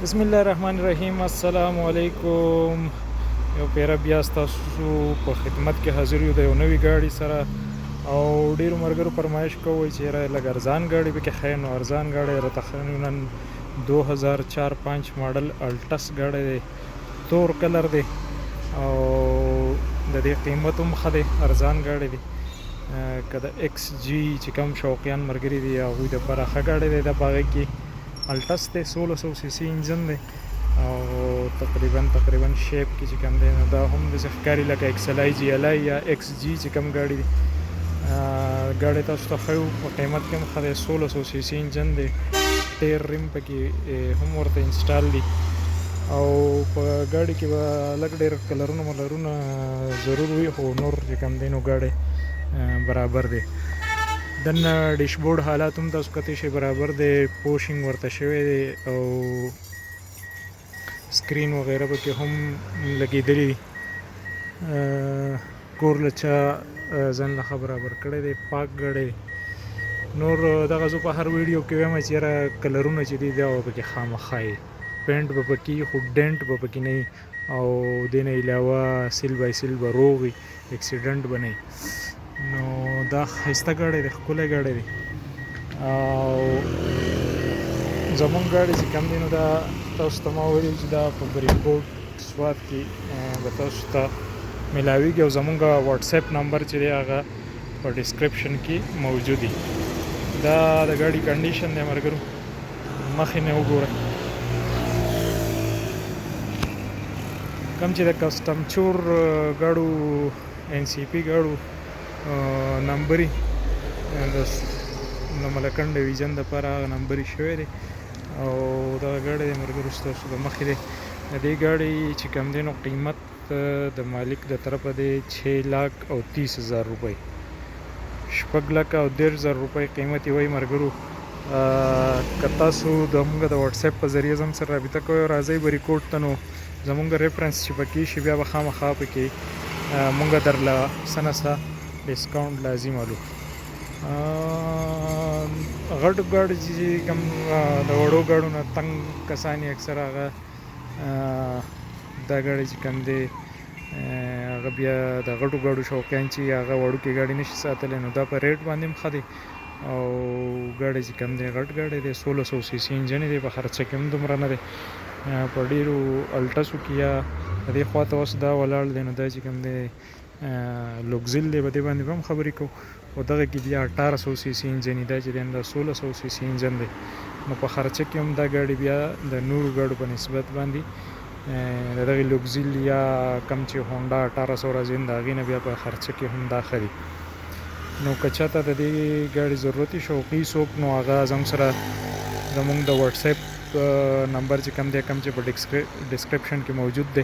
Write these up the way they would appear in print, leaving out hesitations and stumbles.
بسم الله الرحمن الرحیم. السلام علیکم. یو پیر بیا ستاسو په خدمت کې حاضر یو د یو نوې ګاډي سره او ډیرو ملګرو فرمایش کوي چې یاره لږ ارزان ګاډي پکې ښه نو ارزان ګاډی راته ښه نن 2004-5 ماډل الټس ګاډی دی، تور کلر دی او د دې قیمت هم ښه دی، ارزان ګاډی دی. که د ایکس جی چې کوم شوقیان ملګري دي هغوی دپاره ښه ګاډی دی. د په هغې کې الټس دی، 1600 سی سی انجن دی او تقریبا شیپ کې چې کوم دی نو دا هم داسې ښکاري لکه XLI GLI یا ایکس جی چې کوم ګاډي دی. ګاډی تاسو ته ښه په قیمت کې هم ښه دی، 1600 سی سی انجن دی، ټیر ریم پکې هم ورته انسټال دي او په ګاډي کې به لږ ډېر کلرونه ضرور وي، خو نور چې کوم دی نو ګاډی برابر دی. دننه ډیشبورډ حالات هم تاسو کتلی شئ، برابر دی، پوشنګ ورته شوی دی او سکرین وغیره پکې هم لګېدلی دي. کور له چا ځان له ښه برابر کړی دی، پاک ګاډی دی. نور دغه زه په هر ویډیو کې وایم چې یاره کلرونه چې دي دا به پکې خامخا وي، پینټ به پکې وي خو ډینټ به پکې نه وي او دې نه علاوه سیل بای سیل به روغ وي، اکسیډنټ به نه وي. نو دا ښایسته ګاډی دی، ښکلی ګاډی دی او زمونږ ګاډی چې کوم دی نو دا تاسو ته ما ویل چې دا په بریکوټ سوات کې به تاسو ته میلاویږي او زمونږ واټساپ نمبر چې دی هغه په ډسکرپشن کې موجود دی. دا د ګاډي کنډیشن دی ملګرو، مخې نه وګورئ. کوم چې د کسټم چور ګاډو NCP ګاډو نمبري د ملکنډ ډویژن دپاره هغه نمبري شوی دی او دغه ګاډی د ملګرو ستاسو د مخې دی. د دې ګاډي چې کوم دی نو قیمت د مالک د طرفه دی 6,30,000 روپۍ، 6,30,000 روپۍ قیمت یې وایي ملګرو. که تاسو زموږ د واټساپ په ذریعه زموږ سره رابطه کوئ راځئ بریکوټ ته، نو زموږ ریفرنس چې پکې شي بیا به خامخا پکې مونږ درله څه نه څه ډسکاونټ لازم الو. غټ ګاډي چې کوم د وړو ګاډو نه تنګ کسان یې اکثر هغه دا ګاډی چې کوم دی هغه بیا د غټو ګاډو شوقیان چې هغه وړوکې ګاډي نشي ساتلی نو دا په ریټ باندې هم ښه دی او ګاډی چې کوم دی غټ ګاډی دی، 1600 سی سی انجن دی، په خرچه کې هم دومره نه دی. په ډېرو الټسو کې یا د دې خوا ته اوس دا ولاړ دی نو دا چې کوم دی لوکزیل دی، په دې باندې به هم خبرې کوو. خو دغه کې بیا 1800 سی سی انجن دا چې دی دا 1600 سی سی انجن دی نو په خرچه کې هم دا ګاډي بیا د نورو ګاډو په نسبت باندې د دغې لوکزیل یا کم چې هونډا 1800 راځي د هغې نه بیا په خرچه کې هم دا ښه دي. نو که چاته د دې ګاډي ضرورت وي شوقي څوک نو هغه زموږ سره زموږ د واټساپ نمبر چې کوم دی کوم چې په ډسکرپشن کې موجود دی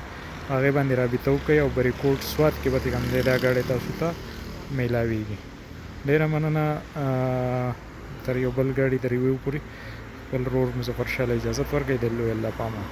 هغې باندې رابطه وکړئ او بریکوټ سوات کې به چې کوم دی دا ګاډی تاسو ته میلاویږي. ډېره مننه. تر یو بل ګاډي د ریویو پورې خپل ورور مظفر شاه له اجازت ورکړئ. د لوی الله پامان.